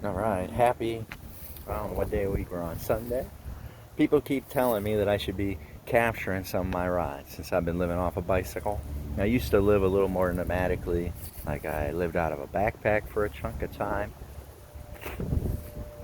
All right, happy, I don't know what day of the week we're on, Sunday? People keep telling me that I should be capturing some of my rides since I've been living off a bicycle. I used to live a little more nomadically, like I lived out of a backpack for a chunk of time.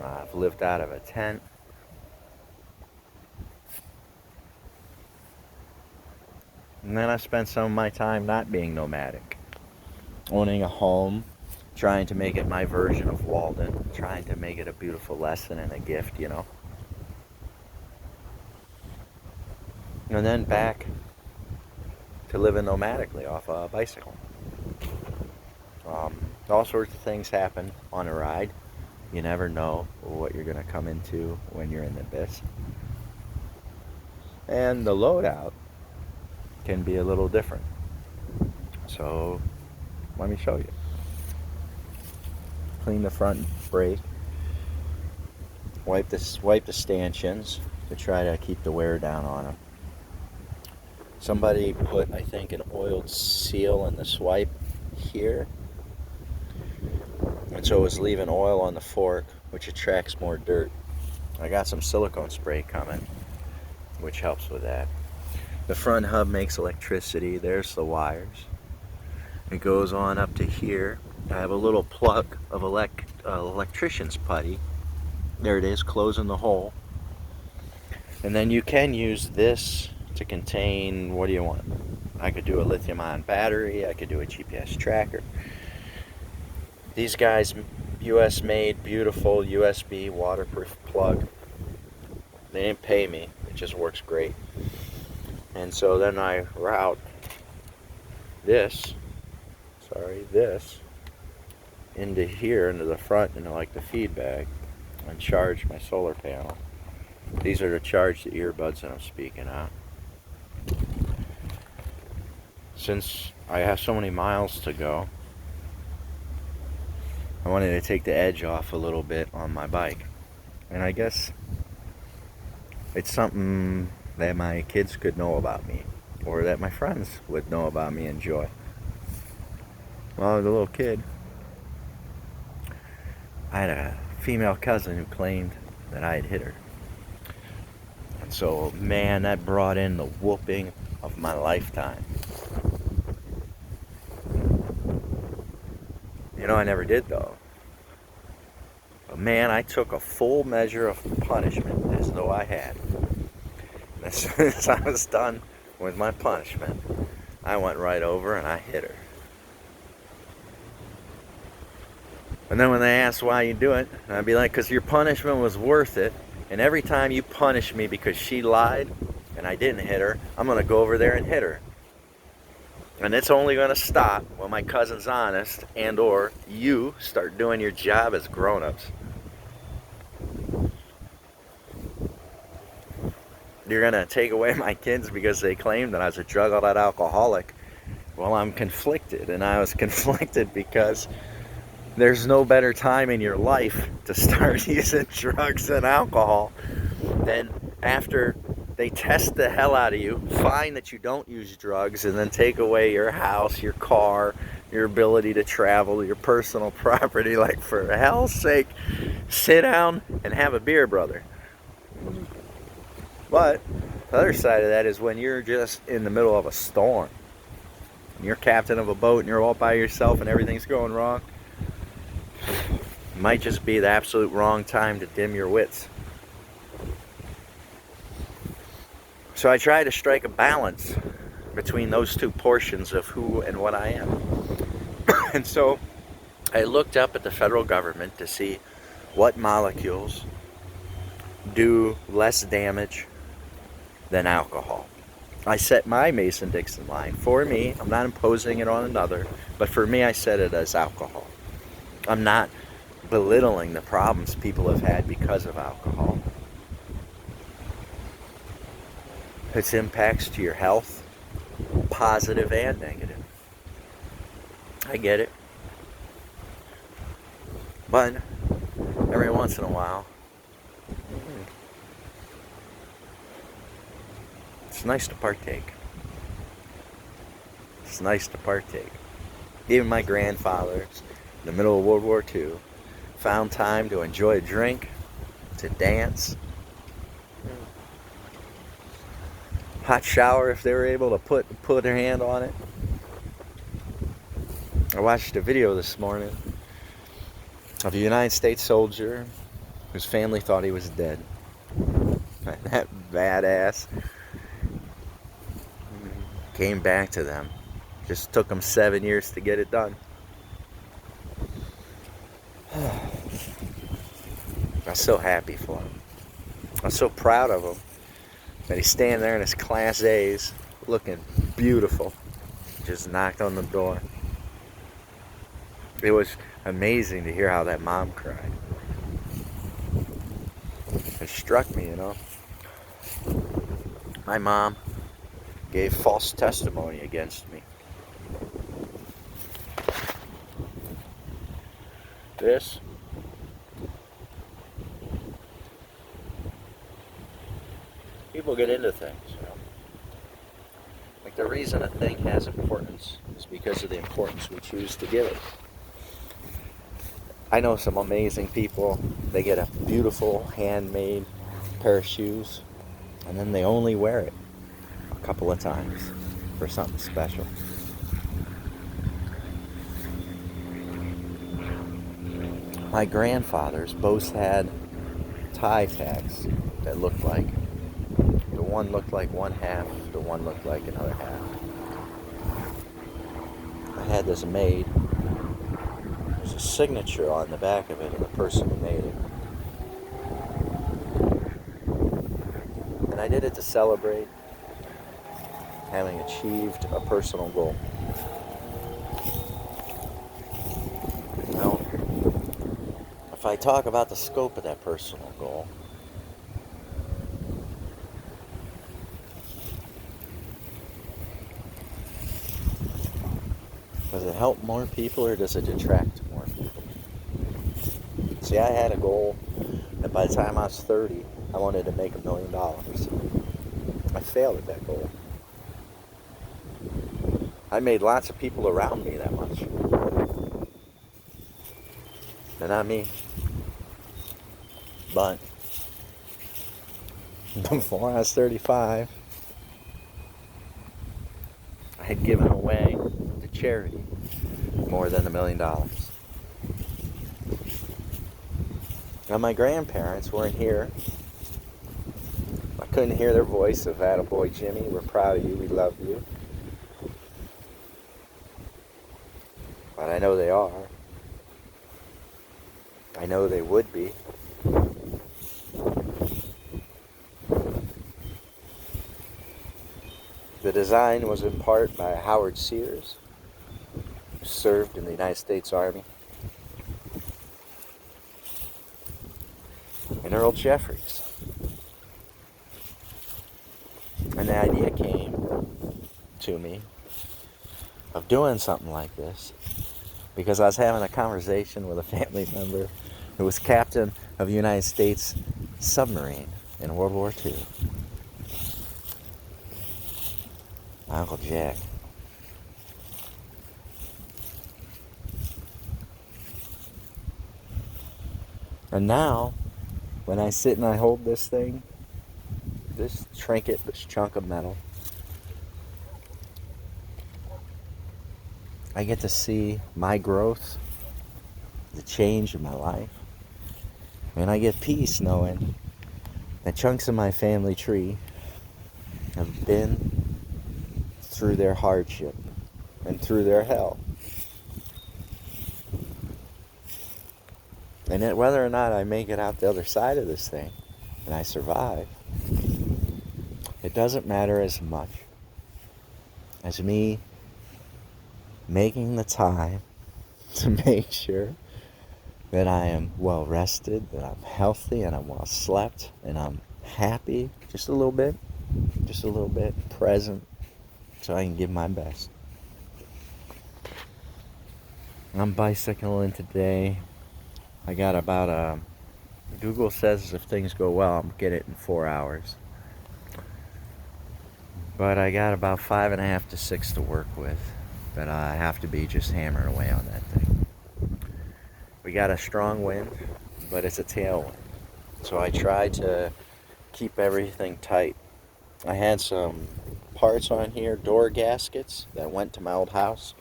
I've lived out of a tent. And then I spent some of my time not being nomadic, owning a home, trying to make it my version of Walden, trying to make it a beautiful lesson and a gift. And then back to living nomadically off a bicycle. All sorts of things happen on a ride. You never know what you're going to come into when you're in the abyss. And the loadout can be a little different. So let me show you. Clean the front brake. Wipe the stanchions to try to keep the wear down on them. Somebody put, I think, an oiled seal in the swipe here. And so it was leaving oil on the fork, which attracts more dirt. I got some silicone spray coming, which helps with that. The front hub makes electricity. There's the wires. It goes on up to here. I have a little plug of electrician's putty. There it is, closing the hole. And then you can use this to contain, what do you want? I could do a lithium-ion battery. I could do a GPS tracker. These guys, US made, beautiful USB waterproof plug. They didn't pay me. It just works great. And so then I route this into here, into the front, into like the feed bag, and charge my solar panel. These are to charge the earbuds that I'm speaking on. Since I have so many miles to go, I wanted to take the edge off a little bit on my bike. And I guess it's something that my kids could know about me, or that my friends would know about me and enjoy. Well, as a little kid, I had a female cousin who claimed that I had hit her. And so, man, that brought in the whooping of my lifetime. I never did, though. But man, I took a full measure of punishment as though I had. And as soon as I was done with my punishment, I went right over and I hit her. And then when they asked why you do it, I'd be like, because your punishment was worth it. And every time you punish me because she lied and I didn't hit her, I'm going to go over there and hit her. And it's only going to stop when my cousin's honest and or you start doing your job as grown-ups. You're going to take away my kids because they claim that I was a drug-out alcoholic. Well, I'm conflicted, and I was conflicted because there's no better time in your life to start using drugs and alcohol than after they test the hell out of you, find that you don't use drugs, and then take away your house, your car, your ability to travel, your personal property. Like, for hell's sake, sit down and have a beer, brother. But the other side of that is when you're just in the middle of a storm, and you're captain of a boat and you're all by yourself and everything's going wrong, it might just be the absolute wrong time to dim your wits. So I try to strike a balance between those two portions of who and what I am. And so I looked up at the federal government to see what molecules do less damage than alcohol. I set my Mason-Dixon line. For me, I'm not imposing it on another, but for me, I set it as alcohol. I'm not belittling the problems people have had because of alcohol. Its impacts to your health, positive and negative. I get it. But every once in a while, it's nice to partake. It's nice to partake. Even my grandfathers, in the middle of World War II, found time to enjoy a drink, to dance, hot shower if they were able to put their hand on it. I watched a video this morning of a United States soldier whose family thought he was dead. That badass came back to them. Just took him 7 years to get it done. I was so happy for him. I was so proud of him that he's standing there in his Class A's looking beautiful. Just knocked on the door. It was amazing to hear how that mom cried. It struck me, you know. My mom gave false testimony against me. This people get into things, you know. Like the reason a thing has importance is because of the importance we choose to give it. I know some amazing people, they get a beautiful handmade pair of shoes and then they only wear it a couple of times for something special. My grandfathers both had tie tags that looked like, the one looked like one half, the one looked like another half. I had this made. There's a signature on the back of it of the person who made it. And I did it to celebrate having achieved a personal goal. Now, if I talk about the scope of that personal goal, does it help more people or does it detract more people? See, I had a goal that by the time I was 30, I wanted to make $1 million. I failed at that goal. I made lots of people around me that much. But not me. But before I was 35, I had given away to charity more than $1 million. Now my grandparents weren't here. I couldn't hear their voice of "Attaboy Jimmy, we're proud of you, we love you." But I know they are. I know they would be. The design was in part by Howard Sears, who served in the United States Army, and Earl Jeffries. And the idea came to me of doing something like this because I was having a conversation with a family member who was captain of the United States submarine in World War II. My Uncle Jack. And now, when I sit and I hold this thing, this trinket, this chunk of metal, I get to see my growth, the change in my life. And I get peace knowing that chunks of my family tree have been through their hardship and through their hell. And that whether or not I make it out the other side of this thing and I survive, it doesn't matter as much as me making the time to make sure that I am well rested, that I'm healthy, and I'm well slept, and I'm happy just a little bit, present, so I can give my best. I'm bicycling today. I got about Google says if things go well, I'll get it in 4 hours. But I got about 5.5 to 6 to work with, that I have to be just hammering away on that thing. We got a strong wind, but it's a tailwind. So I tried to keep everything tight. I had some parts on here, door gaskets that went to my old house.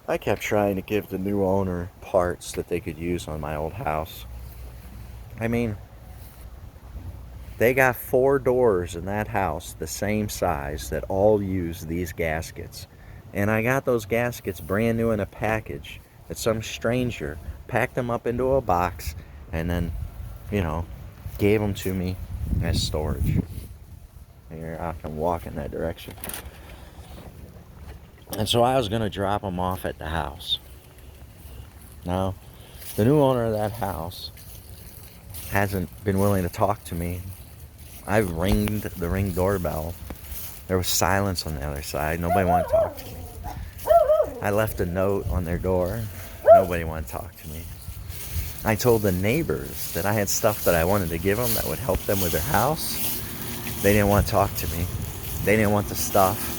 I kept trying to give the new owner parts that they could use on my old house. I mean, they got 4 doors in that house the same size that all use these gaskets. And I got those gaskets brand new in a package that some stranger packed them up into a box and then, gave them to me as storage. Here, I can walk in that direction. And so I was going to drop them off at the house. Now, the new owner of that house hasn't been willing to talk to me. I've ringed the Ring doorbell. There was silence on the other side. Nobody wanted to talk to me. I left a note on their door. Nobody wanted to talk to me. I told the neighbors that I had stuff that I wanted to give them that would help them with their house. They didn't want to talk to me. They didn't want the stuff.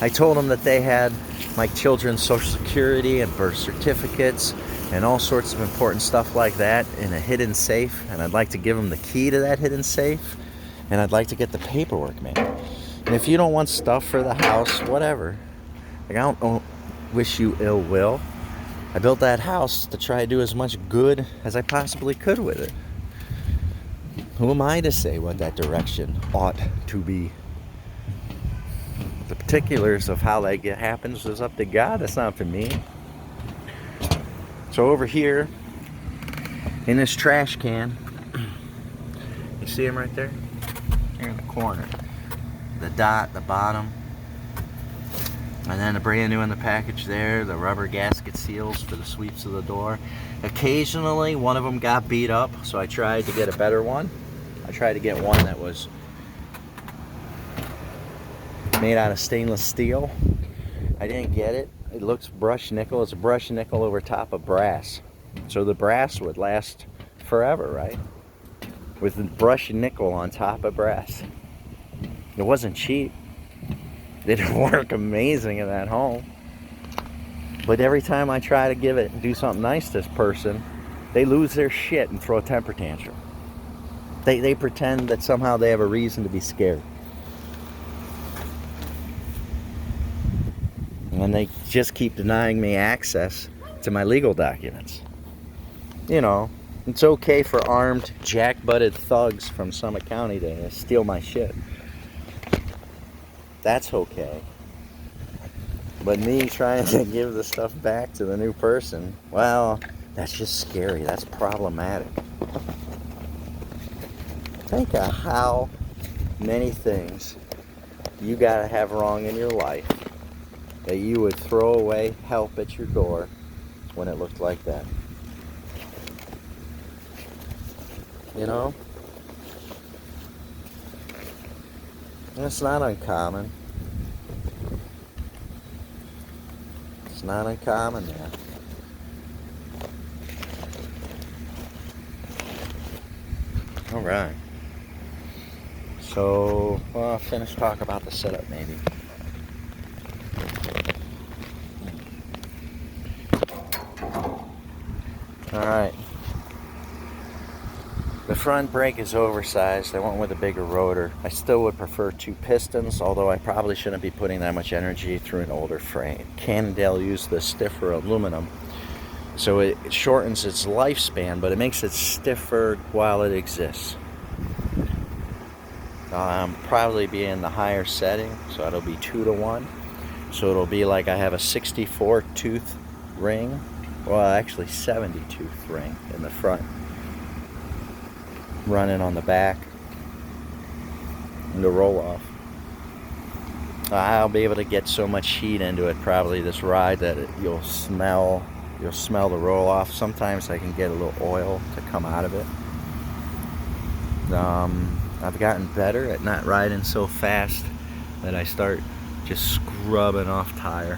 I told them that they had my children's social security and birth certificates and all sorts of important stuff like that in a hidden safe, and I'd like to give them the key to that hidden safe, and I'd like to get the paperwork made. And if you don't want stuff for the house, whatever. Like, I don't wish you ill will. I built that house to try to do as much good as I possibly could with it. Who am I to say what that direction ought to be? The particulars of how that happens is up to God. That's not up to me. So over here, in this trash can, you see him right there? Here in the corner. The dot, the bottom. And then the brand new in the package there, the rubber gasket seals for the sweeps of the door. Occasionally, one of them got beat up, so I tried to get a better one. I tried to get one that was made out of stainless steel. I didn't get it. It looks brushed nickel. It's a brushed nickel over top of brass. So the brass would last forever, right? With the brushed nickel on top of brass. It wasn't cheap. It didn't work amazing in that home. But every time I try to give it and do something nice to this person, they lose their shit and throw a temper tantrum. They pretend that somehow they have a reason to be scared. And they just keep denying me access to my legal documents. It's okay for armed, jack-butted thugs from Summit County to steal my shit. That's okay. But me trying to give the stuff back to the new person, well, that's just scary. That's problematic. Think of how many things you gotta have wrong in your life that you would throw away help at your door when it looked like that. And it's not uncommon. It's not uncommon, man. All right. So, I'll finish talking about the setup maybe. All right. The front brake is oversized. I went with a bigger rotor. I still would prefer 2 pistons, although I probably shouldn't be putting that much energy through an older frame. Cannondale used the stiffer aluminum, so it shortens its lifespan, but it makes it stiffer while it exists. Probably be in the higher setting, so it'll be 2-to-1. So it'll be like I have a 64 tooth ring, well actually 70 tooth ring in the front, running on the back and the roll off. I'll be able to get so much heat into it probably this ride that you'll smell the roll off. Sometimes I can get a little oil to come out of it. I've gotten better at not riding so fast that I start just scrubbing off tire.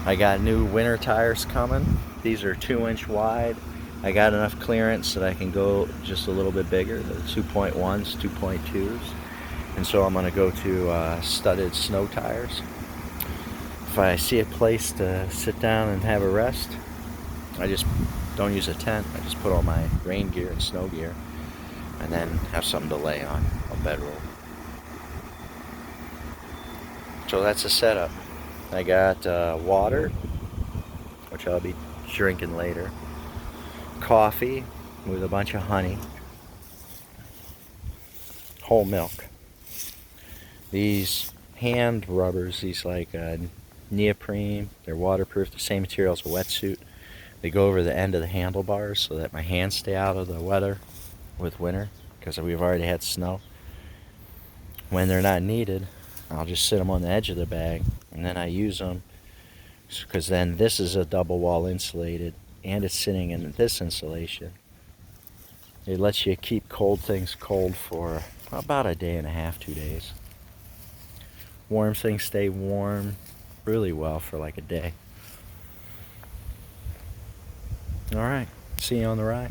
I got new winter tires coming. These are 2-inch wide. I got enough clearance that I can go just a little bit bigger, the 2.1s, 2.2s. And so I'm going to go to studded snow tires. If I see a place to sit down and have a rest, I just don't use a tent. I just put all my rain gear and snow gear, and then have something to lay on, a bedroll. So that's the setup. I got water, which I'll be drinking later, coffee with a bunch of honey, whole milk. These hand rubbers, these like neoprene, they're waterproof, the same material as a wetsuit. They go over the end of the handlebars so that my hands stay out of the weather with winter, because we've already had snow. When they're not needed, I'll just sit them on the edge of the bag, and then I use them, because then this is a double wall insulated, and it's sitting in this insulation. It lets you keep cold things cold for about a day and a half, 2 days. Warm things stay warm really well for like a day. All right, see you on the ride.